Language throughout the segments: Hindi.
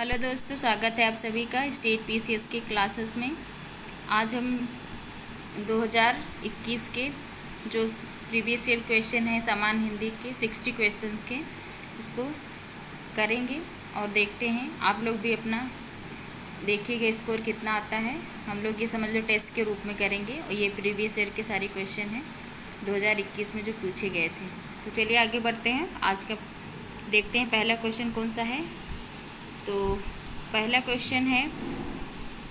हेलो दोस्तों, स्वागत है आप सभी का स्टेट पीसीएस के क्लासेस में। आज हम 2021 के जो प्रीवियस ईयर क्वेश्चन है समान हिंदी के 60 क्वेश्चन के उसको करेंगे और देखते हैं। आप लोग भी अपना देखिएगा स्कोर कितना आता है। हम लोग ये समझ लो टेस्ट के रूप में करेंगे और ये प्रीवियस ईयर के सारे क्वेश्चन हैं 2021 में जो पूछे गए थे। तो चलिए आगे बढ़ते हैं। आज का देखते हैं पहला क्वेश्चन कौन सा है। तो पहला क्वेश्चन है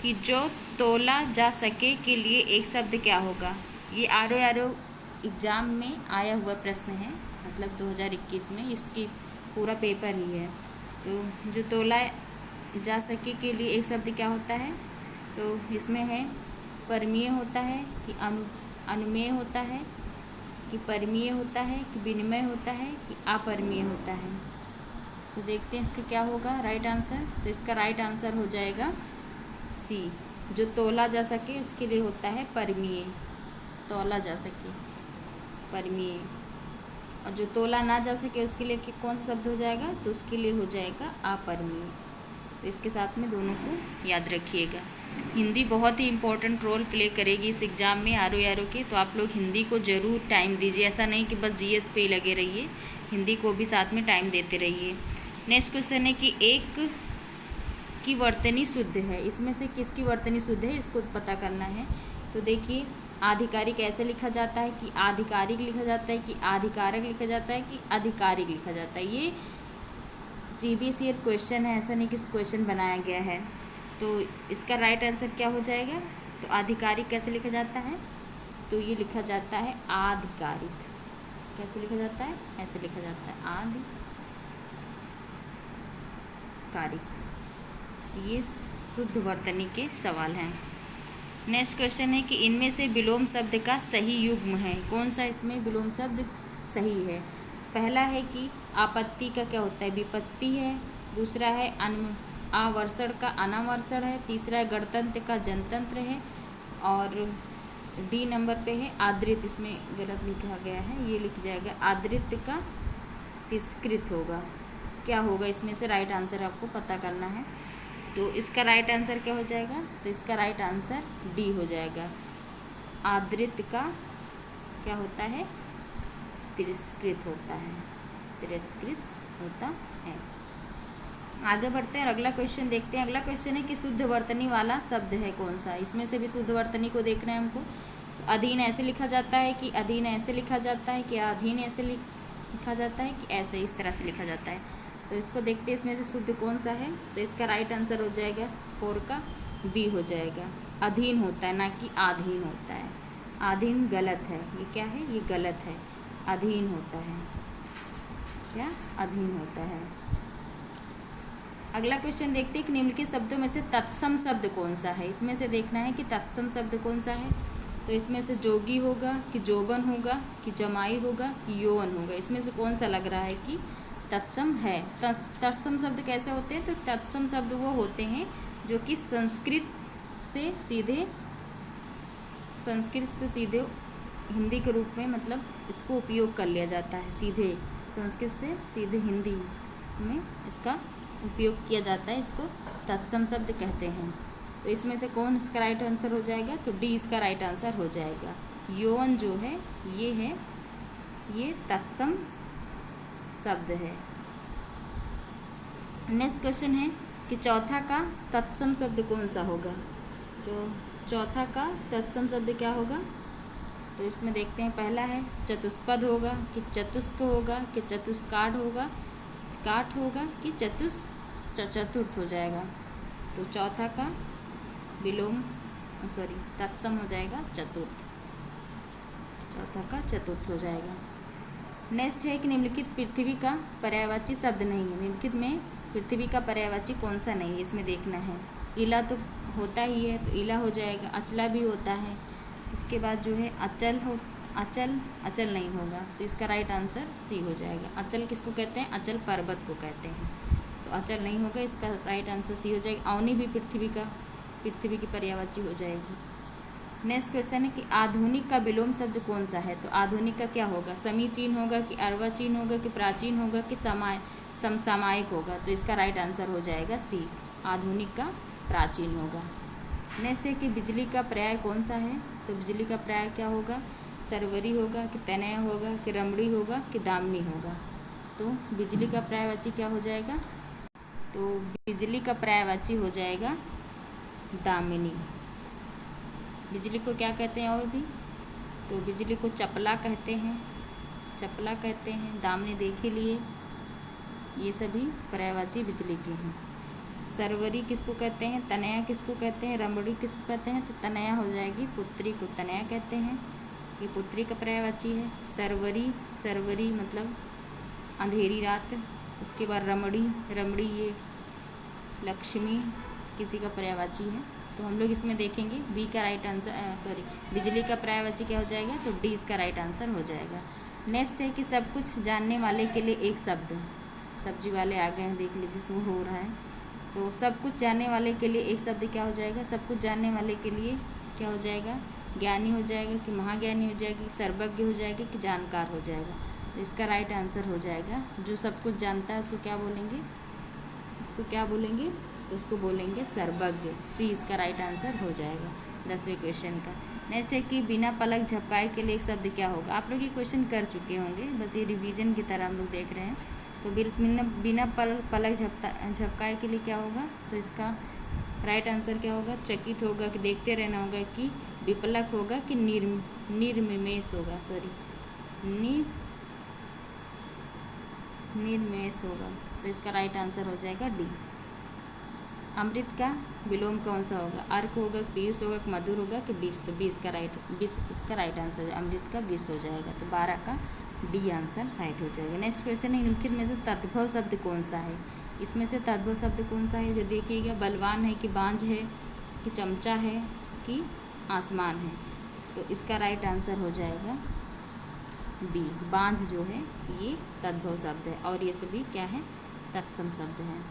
कि जो तोला जा सके के लिए एक शब्द क्या होगा। ये आर एग्ज़ाम में आया हुआ प्रश्न है, मतलब 2021 में इसकी पूरा पेपर ही है। तो जो तोला जा सके के लिए एक शब्द क्या होता है, तो इसमें है परमीय होता है कि अनुमेय होता है कि परमीय होता है कि विनिमय होता है कि अपरमीय होता है। तो देखते हैं इसका क्या होगा राइट आंसर। तो इसका राइट आंसर हो जाएगा सी, जो तोला जा सके उसके लिए होता है परमीय, तोला जा सके परमीय। और जो तोला ना जा सके उसके लिए कौन सा शब्द हो जाएगा, तो उसके लिए हो जाएगा अपरमीय। तो इसके साथ में दोनों को याद रखिएगा। हिंदी बहुत ही इम्पोर्टेंट रोल प्ले करेगी इस एग्ज़ाम में आर के। तो आप लोग हिंदी को ज़रूर टाइम दीजिए, ऐसा नहीं कि बस जीएस पे ही लगे रहिए, हिंदी को भी साथ में टाइम देते रहिए। नेक्स्ट क्वेश्चन है कि एक की वर्तनी शुद्ध है, इसमें से किसकी वर्तनी शुद्ध है इसको पता करना है। तो देखिए आधिकारिक ऐसे लिखा जाता है कि आधिकारिक लिखा जाता है कि आधिकारक लिखा जाता है कि आधिकारिक लिखा जाता है। ये प्रीवियस ईयर क्वेश्चन है, ऐसा नहीं कि क्वेश्चन बनाया गया है। तो इसका राइट आंसर क्या हो जाएगा। तो आधिकारिक कैसे लिखा जाता है, तो ये लिखा जाता है आधिकारिक। कैसे लिखा जाता है, ऐसे लिखा जाता है आधिकारिक। ये शुद्ध वर्तनी के सवाल हैं। नेक्स्ट क्वेश्चन है कि इनमें से विलोम शब्द का सही युग्म है कौन सा। इसमें विलोम शब्द सही है। पहला है कि आपत्ति का क्या होता है, विपत्ति है। दूसरा है आवर्षण का अनावर्षण है। तीसरा है गणतंत्र का जनतंत्र है। और डी नंबर पे है आदृत, इसमें गलत लिखा गया है, ये लिख जाएगा आदृत का तिरस्कृत होगा। क्या होगा इसमें से राइट आंसर आपको पता करना है। तो इसका राइट आंसर क्या हो जाएगा, तो इसका राइट आंसर डी हो जाएगा। आदृत का क्या होता है, तिरस्कृत होता है, तिरस्कृत होता है। आगे बढ़ते हैं और अगला क्वेश्चन देखते हैं। अगला क्वेश्चन है कि शुद्ध वर्तनी वाला शब्द है कौन सा। इसमें से भी शुद्ध वर्तनी को देखना है हमको। तो अधीन ऐसे लिखा जाता है कि अधीन ऐसे लिखा जाता है कि अधीन ऐसे लिखा जाता है कि ऐसे इस तरह से लिखा जाता है। तो इसको देखते हैं इसमें से शुद्ध कौन सा है। तो इसका राइट आंसर हो जाएगा 4 का बी हो जाएगा। अधीन होता है ना कि आधीन होता है। आधीन गलत है, ये क्या है, ये गलत है। अधीन होता है, क्या अधीन होता है। अगला क्वेश्चन देखते हैं कि निम्नलिखित शब्दों में से तत्सम शब्द कौन सा है। इसमें से देखना है कि तत्सम शब्द कौन सा है। तो इसमें से जोगी होगा कि जोबन होगा कि जमाई होगा कि यौवन होगा। इसमें से कौन सा लग रहा है कि तत्सम है। तत्सम शब्द कैसे होते हैं, तो तत्सम शब्द वो होते हैं जो कि संस्कृत से सीधे हिंदी के रूप में, मतलब इसको उपयोग कर लिया जाता है। सीधे संस्कृत से सीधे हिंदी में इसका उपयोग किया जाता है, इसको तत्सम शब्द कहते हैं। तो इसमें से कौन इसका राइट आंसर हो जाएगा, तो डी इसका राइट आंसर हो जाएगा। यौवन जो है ये तत्सम शब्द है। नेक्स्ट क्वेश्चन है कि चौथा का तत्सम शब्द कौन सा होगा। जो चौथा का तत्सम शब्द क्या होगा, तो इसमें देखते हैं। पहला है चतुष्पद होगा कि चतुष्क होगा कि चतुष्काठ होगा कि चतुर्थ हो जाएगा। तो चौथा का तत्सम हो जाएगा चतुर्थ, चौथा का चतुर्थ हो जाएगा। नेक्स्ट है कि निम्नलिखित पृथ्वी का पर्यायवाची शब्द नहीं है। निम्नलिखित में पृथ्वी का पर्यायवाची कौन सा नहीं है, इसमें देखना है। इला तो होता ही है, तो इला हो जाएगा। अचला भी होता है। इसके बाद जो है अचल नहीं होगा, तो इसका राइट आंसर सी हो जाएगा। अचल किसको कहते हैं, अचल पर्वत को कहते हैं। तो अचल नहीं होगा, इसका राइट आंसर सी हो जाएगा। अवनी भी पृथ्वी की पर्यायवाची हो जाएगी। नेक्स्ट क्वेश्चन है कि आधुनिक का विलोम शब्द कौन सा है। तो आधुनिक का क्या होगा, समीचीन होगा कि अर्वाचीन होगा कि प्राचीन होगा कि समसामयिक होगा, तो इसका राइट आंसर हो जाएगा सी, आधुनिक का प्राचीन होगा। नेक्स्ट है कि बिजली का पर्याय कौन सा है, तो बिजली का पर्याय क्या होगा, सरवरी होगा कि तनय होगा कि रमणी होगा कि दामिनी होगा। तो बिजली का पर्यायवाची क्या हो जाएगा, तो बिजली का पर्यायवाची हो जाएगा दामिनी। बिजली को क्या कहते हैं और भी, तो बिजली को चपला कहते हैं, चपला कहते हैं, दामिनी देख ही लिए, ये सभी पर्यायवाची बिजली के हैं। सरवरी किसको कहते हैं, तनया किसको कहते हैं, रमणी किसको कहते हैं, तो तनया हो जाएगी, पुत्री को तनया कहते हैं, ये पुत्री का पर्यायवाची है। सरवरी, सरवरी मतलब अंधेरी रात। उसके बाद रमणी, रमणी ये लक्ष्मी किसी का पर्यायवाची है। तो हम लोग इसमें देखेंगे बी का राइट आंसर बिजली का पर्यायवाची क्या हो जाएगा, तो डी इसका राइट आंसर हो जाएगा। नेक्स्ट है कि सब कुछ जानने वाले के लिए एक शब्द, सब्जी वाले आ गए हैं, देख लीजिए शो हो रहा है। तो सब कुछ जानने वाले के लिए एक शब्द क्या हो जाएगा, सब कुछ जानने वाले के लिए क्या हो जाएगा, ज्ञानी हो जाएगा कि महाज्ञानी हो जाएगी, सर्वज्ञ हो जाएगी कि जानकार हो जाएगा। तो इसका राइट आंसर हो जाएगा, जो सब कुछ जानता है उसको क्या बोलेंगे, उसको क्या बोलेंगे, तो उसको बोलेंगे सर्वज्ञ, सी इसका राइट आंसर हो जाएगा 10वें क्वेश्चन का। नेक्स्ट है कि बिना पलक झपकाए के लिए एक शब्द क्या होगा। आप लोग ये क्वेश्चन कर चुके होंगे, बस ये रिवीजन की तरह हम लोग देख रहे हैं। तो बिना पलक झपकाए के लिए क्या होगा, तो इसका राइट आंसर क्या होगा, चकित होगा कि देखते रहना होगा, कि विपलक होगा कि निर्मिमेश होगा, निर्मेश होगा। तो इसका राइट आंसर हो जाएगा डी। अमृत का विलोम कौन सा होगा, अर्क होगा, पीयूष होगा, मधुर होगा कि विष, तो 20 इसका राइट आंसर है, अमृत का विष हो जाएगा। तो 12 का डी आंसर राइट हो जाएगा। नेक्स्ट क्वेश्चन है, निम्नलिखित में से तद्भव शब्द कौन सा है, इसमें से तद्भव शब्द कौन सा है, जो देखिएगा, बलवान है कि बांझ है कि चमचा है कि आसमान है। तो इसका राइट आंसर हो जाएगा बी, बांझ जो है ये तद्भव शब्द है, और ये सभी क्या है, तत्सम शब्द हैं।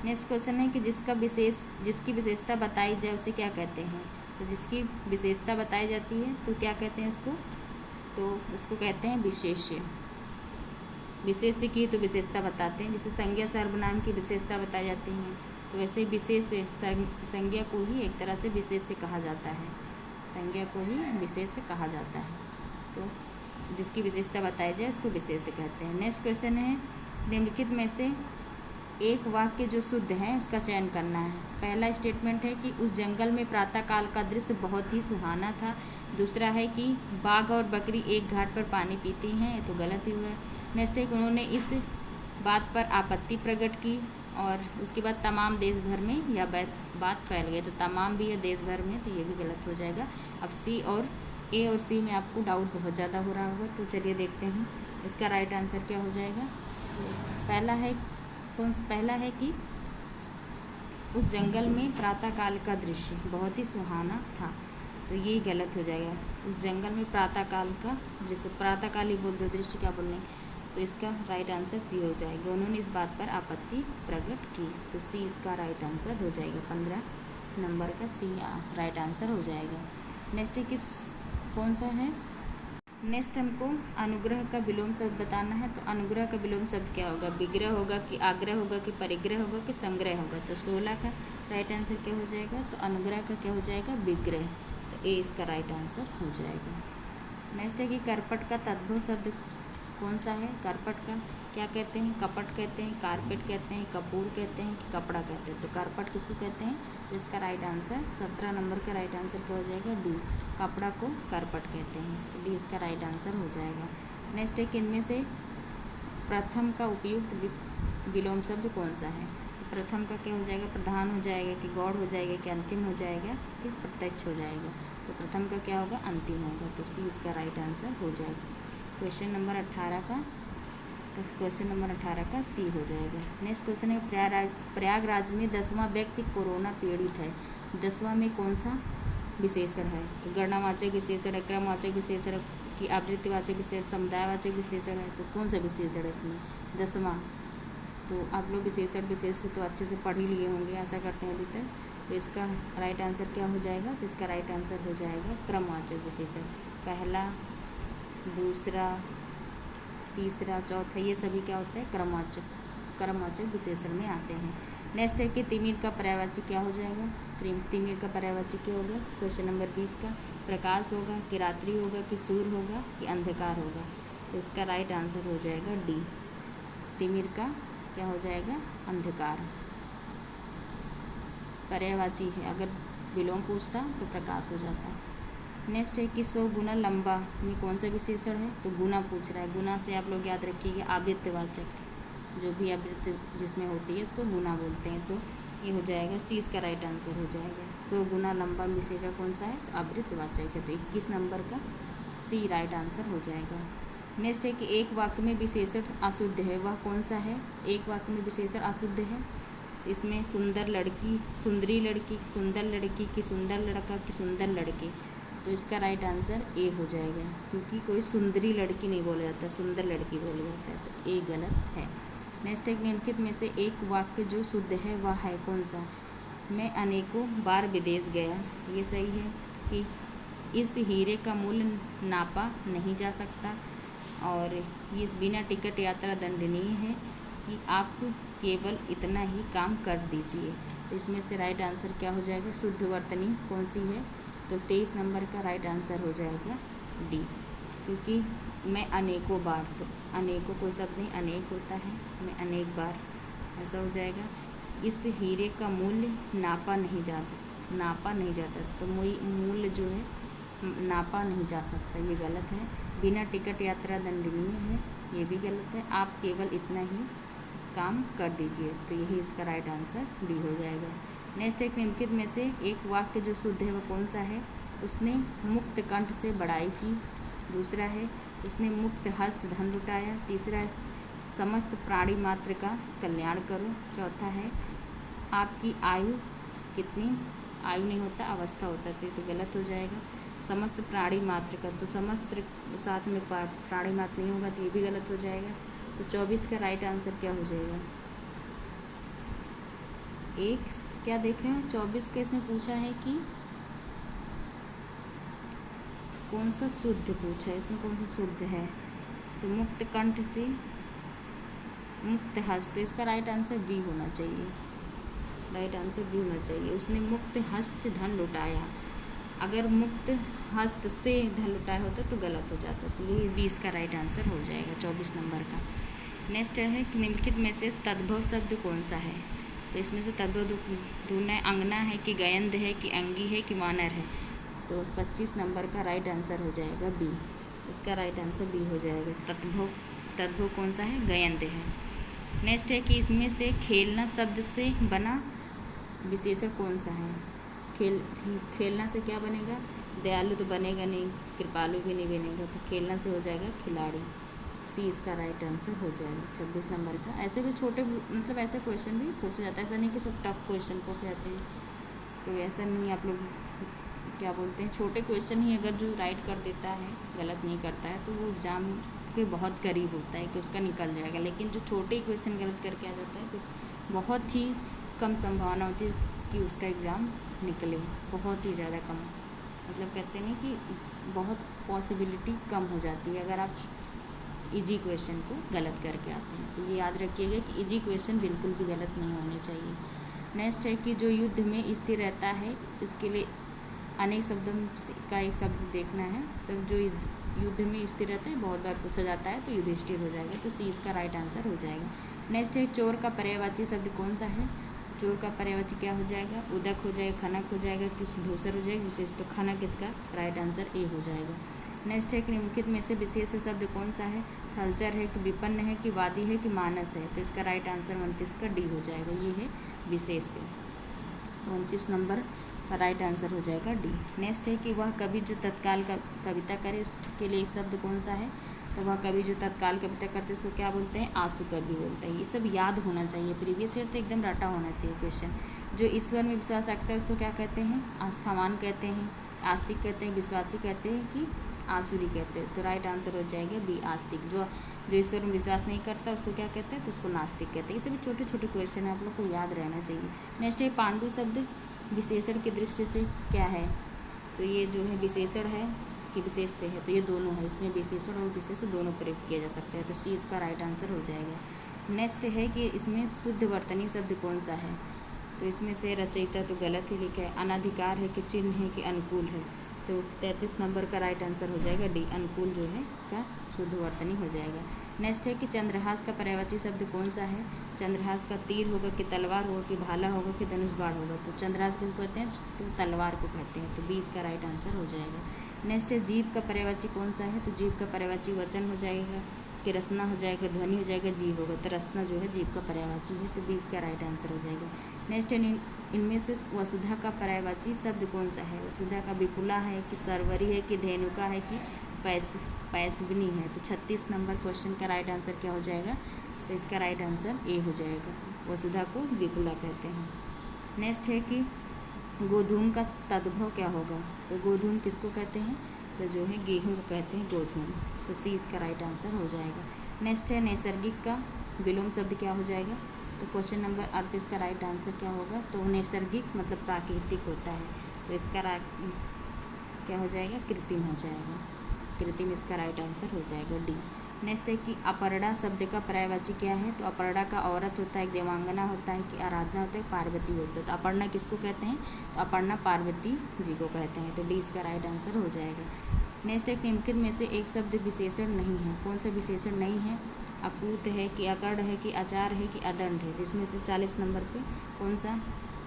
नेक्स्ट क्वेश्चन है कि जिसकी विशेषता बताई जाए उसे क्या कहते हैं। तो जिसकी विशेषता बताई जाती है तो क्या कहते हैं उसको, तो उसको कहते हैं विशेष्य। विशेष्य की तो विशेषता बताते हैं, जैसे संज्ञा सर्वनाम की विशेषता बताई जाती है, तो वैसे विशेष संज्ञा को ही एक तरह से विशेष्य कहा जाता है, संज्ञा को ही विशेष्य कहा जाता है। तो जिसकी विशेषता बताई जाए उसको विशेष्य कहते हैं। नेक्स्ट क्वेश्चन है, निम्नलिखित में से एक वाक्य जो शुद्ध है उसका चयन करना है। पहला स्टेटमेंट है कि उस जंगल में प्रातःकाल का दृश्य बहुत ही सुहाना था। दूसरा है कि बाघ और बकरी एक घाट पर पानी पीती हैं, ये तो गलत ही हुआ है। नेक्स्ट है कि उन्होंने इस बात पर आपत्ति प्रकट की, और उसके बाद तमाम देश भर में यह बात फैल गई, तो तमाम भी है देश भर में, तो ये भी गलत हो जाएगा। अब सी और ए और सी में आपको डाउट बहुत ज़्यादा हो रहा होगा, तो चलिए देखते हैं इसका राइट आंसर क्या हो जाएगा। पहला है कि उस जंगल में प्रातःकाल का दृश्य बहुत ही सुहाना था, तो ये गलत हो जाएगा। उस जंगल में प्रातःकाल का दृश्य, प्रातःकाल ही बोल दो, दृश्य क्या बोलने, तो इसका राइट आंसर सी हो जाएगा। उन्होंने इस बात पर आपत्ति प्रकट की, तो सी इसका राइट आंसर हो जाएगा। 15 नंबर का सी राइट आंसर हो जाएगा। नेक्स्ट है कि कौन सा है, नेक्स्ट हमको अनुग्रह का विलोम शब्द बताना है। तो अनुग्रह का विलोम शब्द क्या होगा, विग्रह होगा कि आग्रह होगा कि परिग्रह होगा कि संग्रह होगा। तो 16 का राइट आंसर क्या हो जाएगा, तो अनुग्रह का क्या हो जाएगा, विग्रह, तो ए इसका राइट आंसर हो जाएगा। नेक्स्ट है कि करपट का तद्भव शब्द कौन सा है। करपट का क्या कहते हैं, कपट कहते हैं, कारपेट कहते हैं, कपूर कहते हैं कि कपड़ा कहते हैं। तो करपट किसको कहते हैं, तो इसका राइट आंसर 17 नंबर का राइट आंसर क्या हो जाएगा, डी, कपड़ा को करपट कहते हैं। तो डी इसका राइट आंसर हो जाएगा। नेक्स्ट है कि इनमें से प्रथम का उपयुक्त विलोम शब्द कौन सा है। तो प्रथम का क्या हो जाएगा, प्रधान हो जाएगा कि गौड़ हो जाएगा कि अंतिम हो जाएगा कि प्रत्यक्ष हो जाएगा। तो प्रथम का क्या होगा, अंतिम होगा। तो सी इसका राइट आंसर हो जाएगा। क्वेश्चन नंबर 18 का, क्वेश्चन नंबर 18 का सी हो जाएगा। नेक्स्ट क्वेश्चन है, प्रयागराज में 10वां व्यक्ति कोरोना पीड़ित है, 10वां में कौन सा विशेषण है। तो गणनावाचक विशेषण है, क्रमवाचक विशेषण की आवृत्तिवाचक विशेषण, समुदायवाचक विशेषण है। तो कौन सा विशेषण है इसमें, 10वां। तो आप लोग विशेषण विशेष से तो अच्छे से पढ़ ही लिए होंगे, ऐसा करते हैं अभी तक। तो इसका राइट आंसर क्या हो जाएगा, तो इसका राइट आंसर हो जाएगा क्रमवाचक विशेषण। पहला, दूसरा, तीसरा, चौथा, ये सभी क्या होता है, क्रमवाचक कर्मवाचक विशेषण में आते हैं। नेक्स्ट है कि तिमिर का पर्यायवाची क्या हो जाएगा। तिमिर का पर्यायवाची क्या होगा। क्वेश्चन नंबर 20 का प्रकाश होगा कि रात्रि होगा कि सूर्य होगा कि अंधकार होगा। तो इसका राइट आंसर हो जाएगा डी। तिमिर का क्या हो जाएगा, अंधकार। पर्यायवाची है, अगर विलोम पूछता तो प्रकाश हो जाता। नेक्स्ट है कि 100 गुना लंबा में कौन सा विशेषण है। तो गुना पूछ रहा है। गुना से आप लोग याद रखिएगा आवृत्तिवाचक, जो भी आवृत्ति जिसमें होती है उसको गुना बोलते हैं। तो ये हो जाएगा सी, इसका राइट आंसर हो जाएगा। 100 गुना लंबा विशेषण कौन सा है, तो आवृत्तिवाचक है। तो 21 नंबर का सी राइट आंसर हो जाएगा। नेक्स्ट है कि एक वाक्य में विशेषण अशुद्ध है, वह कौन सा है। एक वाक्य में विशेषण अशुद्ध है, इसमें सुंदर लड़की, सुंदरी लड़की, सुंदर लड़की की, सुंदर लड़का की, सुंदर लड़के। तो इसका राइट आंसर ए हो जाएगा, क्योंकि कोई सुंदरी लड़की नहीं बोला जाता, सुंदर लड़की बोला जाता है। तो ए गलत है। नेक्स्ट है निम्नलिखित में से एक वाक्य जो शुद्ध है वह है कौन सा। मैं अनेकों बार विदेश गया, ये सही है कि इस हीरे का मूल्य नापा नहीं जा सकता, और ये बिना टिकट यात्रा दंडनीय है, कि आप केवल इतना ही काम कर दीजिए। तो इसमें से राइट आंसर क्या हो जाएगा, शुद्ध वर्तनी कौन सी है। तो 23 नंबर का राइट आंसर हो जाएगा डी, क्योंकि मैं अनेकों बार, तो अनेकों कोई शब्द नहीं, अनेक होता है, मैं अनेक बार, ऐसा हो जाएगा। इस हीरे का मूल्य नापा नहीं जाता, तो मूल्य जो है नापा नहीं जा सकता, ये गलत है। बिना टिकट यात्रा दंडनीय है, ये भी गलत है। आप केवल इतना ही काम कर दीजिए, तो यही इसका राइट आंसर डी हो जाएगा। नेक्स्ट एक निम्नलिखित में से एक वाक्य जो शुद्ध है वह कौन सा है। उसने मुक्त कंठ से बड़ाई की। दूसरा है उसने मुक्त हस्त धन लुटाया। तीसरा है समस्त प्राणी मात्र का कल्याण करो। चौथा है आपकी आयु कितनी, आयु नहीं होता, अवस्था होता है, तो गलत हो जाएगा। समस्त प्राणी मात्र का, तो समस्त साथ में प्राणी मात्र नहीं होगा, तो ये भी गलत हो जाएगा। तो 24 का राइट आंसर क्या हो जाएगा, एक क्या देखें 24 का इसमें पूछा है कि कौन सा शुद्ध पूछा है, इसमें कौन सा शुद्ध है। तो मुक्त कंठ से मुक्त हस्त, तो इसका राइट आंसर बी होना चाहिए, राइट आंसर बी होना चाहिए। उसने मुक्त हस्त धन लुटाया, अगर मुक्त हस्त से धन लुटाया होता तो गलत हो जाता, तो ये 20 का राइट आंसर हो जाएगा 24 नंबर का। नेक्स्ट है कि निम्नलिखित में से तद्भव शब्द कौन सा है। तो इसमें से तद्भव ढूंढना है, अंगना है कि गयंद है कि अंगी है कि वानर है। तो 25 नंबर का राइट आंसर हो जाएगा बी, इसका राइट आंसर बी हो जाएगा। तद्भव कौन सा है, गयंद है। नेक्स्ट है कि इसमें से खेलना शब्द से बना विशेषण कौन सा है। खेलना से क्या बनेगा, दयालु तो बनेगा नहीं, कृपालु भी नहीं बनेगा, तो खेलना से हो जाएगा खिलाड़ी। सी इसका राइट आंसर हो जाएगा 26 नंबर का। ऐसे भी छोटे मतलब ऐसे क्वेश्चन भी पूछा जाता है, ऐसा नहीं कि सब टफ क्वेश्चन पूछे जाते हैं, तो ऐसा नहीं, आप लोग क्या बोलते हैं, छोटे क्वेश्चन ही अगर जो राइट कर देता है, गलत नहीं करता है, तो वो एग्ज़ाम के बहुत करीब होता है कि उसका निकल जाएगा। लेकिन जो छोटे क्वेश्चन गलत करके आ जाता है तो बहुत ही कम संभावना होती है कि उसका एग्ज़ाम निकले, बहुत ही ज़्यादा कम, मतलब कहते हैं कि बहुत पॉसिबिलिटी कम हो जाती है अगर आप इजी क्वेश्चन को गलत करके आते हैं। तो ये याद रखिएगा कि इजी क्वेश्चन बिल्कुल भी गलत नहीं होने चाहिए। नेक्स्ट है कि जो युद्ध में स्थिर रहता है, इसके लिए अनेक शब्दों का एक शब्द देखना है। तो जो युद्ध में स्थिर रहता है बहुत बार पूछा जाता है, तो युधिष्ठिर हो जाएगा, तो सी इसका राइट आंसर हो जाएगा। नेक्स्ट है चोर का पर्यायवाची शब्द कौन सा है। चोर का पर्यायवाची क्या हो जाएगा, उदक हो जाएगा, खनक हो जाएगा कि धूसर हो जाएगा, विशेष। तो खनक इसका राइट आंसर ए हो जाएगा। नेक्स्ट है कि निम्नलिखित में से विशेष शब्द कौन सा है। हलचर है कि विपन्न है कि वादी है कि मानस है। तो इसका राइट आंसर 29 का डी हो जाएगा, ये है विशेष से। तो 29 नंबर का राइट आंसर हो जाएगा डी। नेक्स्ट है कि वह कवि जो तत्काल कविता करे, इसके लिए एक शब्द कौन सा है। तो वह कवि जो तत्काल कविता करते हैं उसको क्या बोलते हैं, आंसू कवि बोलते हैं। ये सब याद होना चाहिए, प्रीवियस ईयर तो एकदम रटा होना चाहिए क्वेश्चन। जो ईश्वर में विश्वास रखता है उसको क्या कहते हैं, आस्थावान कहते हैं, आस्तिक कहते हैं, विश्वासी कहते हैं कि आसुरी कहते हैं। तो राइट आंसर हो जाएगा बी, आस्तिक। जो ईश्वर में विश्वास नहीं करता उसको क्या कहते हैं, तो उसको नास्तिक कहते हैं। ये सभी छोटे छोटे क्वेश्चन है, आप लोग को याद रहना चाहिए। नेक्स्ट है पांडु शब्द विशेषण की दृष्टि से क्या है। तो ये जो है विशेषण है कि विशेष से है, तो ये दोनों है, इसमें विशेषण और विशेष दोनों प्रयोग किया जा सकता है। तो सी इसका राइट आंसर हो जाएगा। नेक्स्ट है कि इसमें शुद्ध वर्तनी शब्द कौन सा है, तो इसमें से रचयिता तो गलत ही लिखा है। अनाधिकार है कि चिन्ह है कि अनुकूल है, तो 33 नंबर का राइट आंसर हो जाएगा डी, अनुकूल जो है इसका शुद्ध वर्तनी हो जाएगा। नेक्स्ट है कि चंद्रहास का पर्यायवाची शब्द कौन सा है। चंद्रहास का तीर होगा कि तलवार होगा कि भाला होगा कि धनुष बाण होगा, तो चंद्रहास को कहते हैं तो तलवार को कहते हैं, तो 20 का राइट आंसर हो जाएगा। नेक्स्ट है जीव का पर्यायवाची कौन सा है, तो जीव का पर्यायवाची वचन हो जाएगा कि रसना हो जाएगा, ध्वनि हो जाएगा, जीव होगा, तो रसना जो है जीव का पर्यायवाची है, तो 20 का राइट आंसर हो जाएगा। नेक्स्ट है इनमें से वसुधा का पर्यायवाची शब्द कौन सा है। वसुधा का विपुला है कि सरवरी है कि धेनुका है कि पैसविनी है, तो 36 नंबर क्वेश्चन का राइट आंसर क्या हो जाएगा, तो इसका राइट आंसर ए हो जाएगा। वसुधा को विपुला कहते हैं। नेक्स्ट है कि गोधूम का तद्भव क्या होगा, तो गोधूम किसको कहते हैं, तो जो है गेहूँ को कहते हैं गोधूम, तो सी इसका राइट आंसर हो जाएगा। नेक्स्ट है नैसर्गिक का विलोम शब्द क्या हो जाएगा, तो क्वेश्चन नंबर 38 का राइट आंसर क्या होगा, तो नैसर्गिक मतलब प्राकृतिक होता है, तो इसका क्या हो जाएगा, कृत्रिम हो जाएगा, कृत्रिम इसका राइट आंसर हो जाएगा डी। नेक्स्ट है कि अपर्णा शब्द का पर्यायवाची क्या है, तो अपर्णा का औरत होता है, देवांगना होता है कि आराधना होता है, पार्वती होता है, तो अपर्णा किसको कहते हैं, तो अपर्णा पार्वती जी को कहते हैं, तो डी इसका राइट आंसर हो जाएगा। नेक्स्ट है निम्नलिखित में से एक शब्द विशेषण नहीं है, कौन सा विशेषण नहीं है, अकूत है कि अकर्ण है कि आचार है कि अदंड है, जिसमें से 40 नंबर पे कौन सा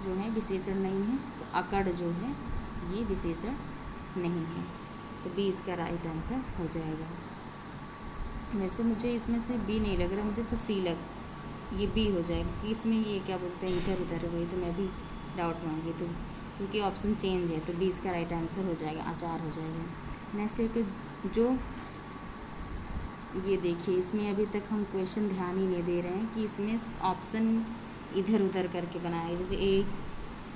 जो है विशेषण नहीं है, तो अकड़ जो है ये विशेषण नहीं है, तो बी इसका राइट आंसर हो जाएगा। वैसे मुझे इसमें से बी नहीं लग रहा, मुझे तो सी ये बी हो जाएगा कि इसमें ये क्या बोलते हैं इधर उधर हो गई, तो मैं भी डाउट मांगी, तो क्योंकि ऑप्शन चेंज है, तो बी इसका राइट आंसर हो जाएगा, आचार हो जाएगा। नेक्स्ट है कि जो ये देखिए इसमें अभी तक हम क्वेश्चन ध्यान ही नहीं दे रहे हैं कि इसमें ऑप्शन इधर उधर करके बनाए, जैसे ए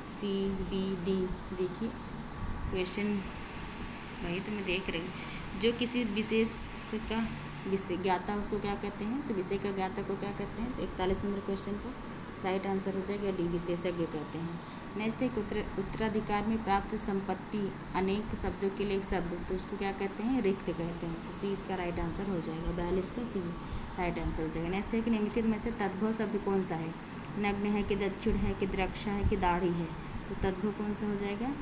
सी बी डी, देखिए क्वेश्चन वही तो मैं देख रही हूँ। जो किसी विशेष का विषय ज्ञाता उसको क्या कहते हैं, तो विषय का ज्ञाता को क्या कहते हैं, तो 41 नंबर क्वेश्चन का राइट आंसर हो जाएगा डी, विशेषज्ञ कहते हैं। नेक्स्ट है उत्तराधिकार में प्राप्त संपत्ति अनेक शब्दों के लिए एक शब्द, तो उसको क्या कहते हैं, रिक्त कहते हैं, तो सी इसका राइट आंसर हो जाएगा, 42 का सी राइट आंसर हो जाएगा। नेक्स्ट है कि निम्नलिखित में से तद्भव शब्द कौन सा है, नग्न है कि दक्षिण है कि द्रक्षा है कि दाढ़ी है, तो तद्भव कौन सा हो जाएगा,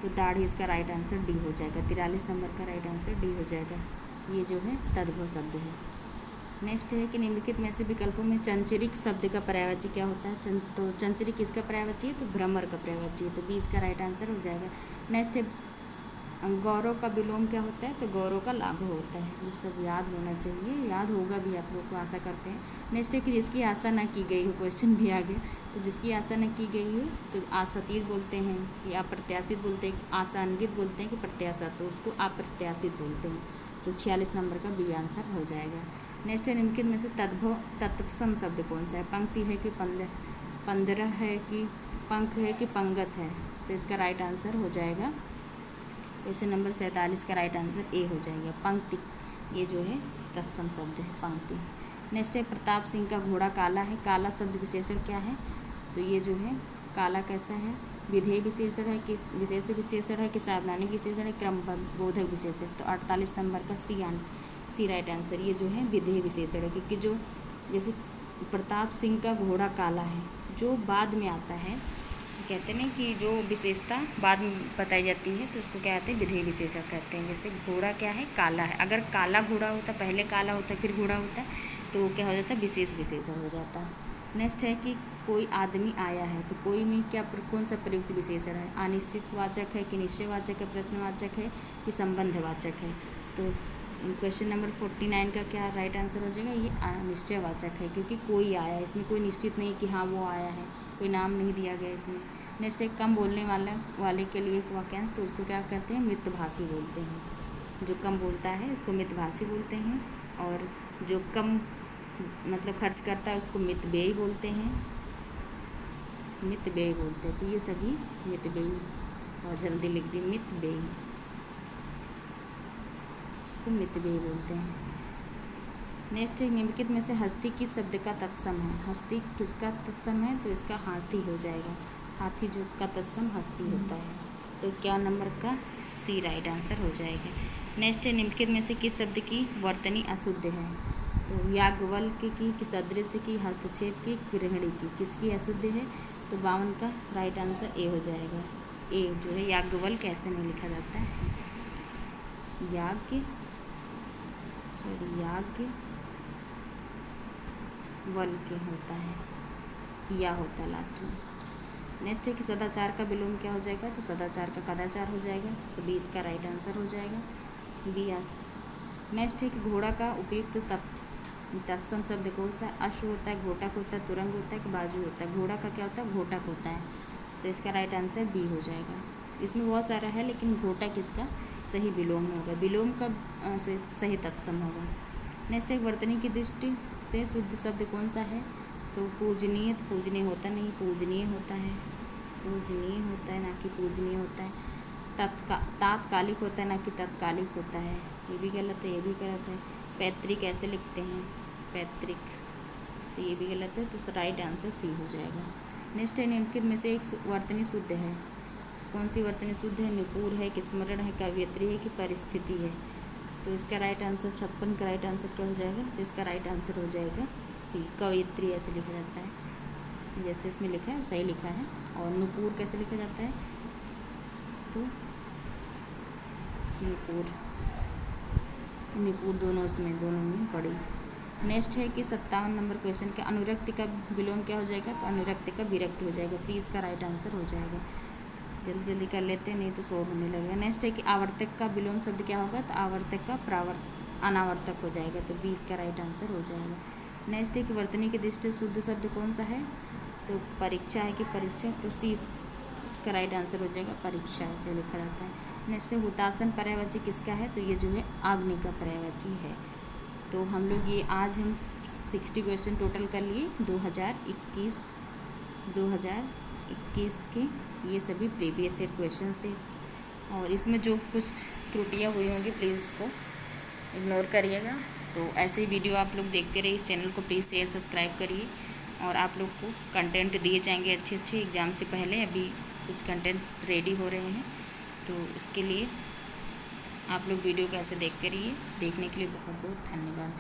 तो दाढ़ी इसका राइट आंसर डी हो जाएगा, 43 नंबर का राइट आंसर डी हो जाएगा, ये जो है तद्भव शब्द है। नेक्स्ट है कि निम्नलिखित में से विकल्पों में चंचरिक शब्द का पर्यायवाची क्या होता है, तो चंचरिक किसका पर्यायवाची है, तो भ्रमर का पर्यायवाची है, तो 20 का राइट आंसर हो जाएगा। नेक्स्ट है गौरव का विलोम क्या होता है, तो गौरव का लाघव होता है, ये सब याद होना चाहिए, याद होगा भी आप लोग को, आशा करते हैं। नेक्स्ट है कि जिसकी आशा ना की गई हो, क्वेश्चन भी आ गया, तो जिसकी आशा न की गई हो तो आशातीत बोलते हैं या अप्रत्याशित बोलते हैं, आशान्वित बोलते हैं कि प्रत्याशा, तो उसको अप्रत्याशित बोलते हैं, तो 46 नंबर का बी आंसर हो जाएगा। नेक्स्ट है निम्नलिखित में से तद्भव तत्सम शब्द कौन सा है, पंक्ति है कि 15 है कि पंख है कि पंगत है, तो इसका राइट आंसर हो जाएगा क्वेश्चन नंबर 47 का राइट आंसर ए हो जाएगा, पंक्ति, ये जो है तत्सम शब्द है, पंक्ति। नेक्स्ट है प्रताप सिंह का घोड़ा काला है, काला शब्द विशेषण क्या है, तो ये जो है काला कैसा है, विधेय विशेषण है कि विशेष विशेषण है कि सावधानिक विशेषण है, क्रमबोधक विशेषण, तो 48 नंबर का सी राइट आंसर, ये जो है विधेय विशेषण है, क्योंकि जो जैसे प्रताप सिंह का घोड़ा काला है, जो बाद में आता है, कहते हैं कि जो विशेषता बाद में बताई जाती है तो उसको क्या कहते हैं, विधेय विशेषण कहते हैं। जैसे घोड़ा क्या है, काला है, अगर काला घोड़ा होता, पहले काला होता फिर घोड़ा होता, तो क्या हो जाता है, विशेष विशेषण हो जाता है। नेक्स्ट है कि कोई आदमी आया है, तो कोई में क्या कौन सा प्रयुक्त विशेषण है, अनिश्चित वाचक है कि निश्चयवाचक है, प्रश्नवाचक है कि संबंधवाचक है, तो क्वेश्चन नंबर 49 का क्या राइट आंसर हो जाएगा, ये अनिश्चयवाचक है, क्योंकि कोई आया है, इसमें कोई निश्चित नहीं कि हाँ वो आया है, कोई नाम नहीं दिया गया इसमें। नेक्स्ट है कम बोलने वाले के लिए एक वाक्यांश, तो उसको क्या कहते हैं, मितभाषी बोलते हैं, जो कम बोलता है उसको मितभाषी बोलते हैं, और जो कम मतलब खर्च करता है उसको मितव्ययी बोलते हैं, मितव्ययी बोलते हैं, तो ये सभी मितव्ययी, और जल्दी लिख दी मितव्ययी, इसको मितव्ययी बोलते हैं। नेक्स्ट है निम्नलिखित में से हस्ती किस शब्द का तत्सम है, हस्ती किसका तत्सम है, तो इसका हाथी हो जाएगा, हाथी जो का तत्सम हस्ती होता है, तो क्या नंबर का सी राइट आंसर हो जाएगा। नेक्स्ट है निम्नलिखित में से किस शब्द की वर्तनी अशुद्ध है, तो याज्ञवल्क्य की, किस अदृश्य की, हस्तक्षेप की, गृहिणी की, किसकी अशुद्ध है? तो 52 का राइट आंसर ए हो जाएगा। ए जो है याज्ञवल्क्य ऐसे नहीं लिखा जाता है, याज्ञवल्क्य होता है, या होता है लास्ट में। नेक्स्ट है कि सदाचार का विलोम क्या हो जाएगा? तो सदाचार का कदाचार हो जाएगा, तो 20 का राइट आंसर हो जाएगा बी। नेक्स्ट है कि घोड़ा का उपयुक्त तत्सम शब्द को होता है? अश्व होता है, घोटक होता है, तुरंग होता है कि बाजू होता है? घोड़ा का क्या होता है? घोटक होता है, तो इसका राइट आंसर बी हो जाएगा। इसमें बहुत सारा है लेकिन घोटक इसका सही विलोम होगा, विलोम का सही तत्सम होगा। नेक्स्ट एक वर्तनी की दृष्टि से शुद्ध शब्द कौन सा है? तो पूजनीय, तो पूजनीय होता नहीं, पूजनीय होता है, पूजनीय होता है ना कि पूजनीय होता है। तात्कालिक होता है ना कि तत्कालिक होता है, ये भी गलत है, ये भी गलत है। पैतृक ऐसे लिखते हैं, पैतृक, तो ये भी गलत है, तो राइट आंसर सी हो जाएगा। नेक्स्ट है निम्नलिखित में से एक वर्तनी शुद्ध है? कौन सी वर्तनी शुद्ध है? निपुण है कि स्मरण है, कवियत्री है कि परिस्थिति है? तो इसका राइट आंसर 56 का राइट आंसर क्या हो जाएगा? तो इसका राइट आंसर हो जाएगा सी, कवियत्री ऐसे लिखा जाता है, जैसे इसमें लिखा है सही लिखा है। और नुपुर कैसे लिखा जाता है? तो निपुर दोनों में पड़ी। नेक्स्ट है कि 57 नंबर क्वेश्चन के अनुरक्ति का विलोम क्या हो जाएगा? तो अनुरक्ति का विरक्ति हो जाएगा, सी इसका राइट आंसर हो जाएगा। जल्दी कर लेते हैं नहीं तो शोर होने लगेगा। नेक्स्ट है कि आवर्तक का विलोम शब्द क्या होगा? तो आवर्तक का अनावर्तक हो जाएगा, तो 20 का राइट आंसर हो जाएगा। नेक्स्ट है कि वर्तनी की दृष्टि शुद्ध शब्द कौन सा है? तो परीक्षा है कि परीक्षा, तो सी इसका राइट आंसर हो जाएगा, परीक्षा ऐसे लिखा जाता है। नेक्स्ट है हुतासन पर्यायवाची किसका है? तो ये जो है आग्नि का पर्यायवाची है। तो हम लोग ये आज हम 60 क्वेश्चन टोटल कर लिए 2021 के, ये सभी प्रीवियस ईयर क्वेश्चन थे। और इसमें जो कुछ त्रुटियाँ हुई होंगी प्लीज़ उसको इग्नोर करिएगा। तो ऐसे ही वीडियो आप लोग देखते रहिए, इस चैनल को प्लीज़ शेयर सब्सक्राइब करिए। और आप लोग को कंटेंट दिए जाएंगे अच्छे एग्ज़ाम से पहले, अभी कुछ कंटेंट रेडी हो रहे हैं, तो इसके लिए आप लोग वीडियो को ऐसे देखते रहिए। देखने के लिए बहुत बहुत धन्यवाद।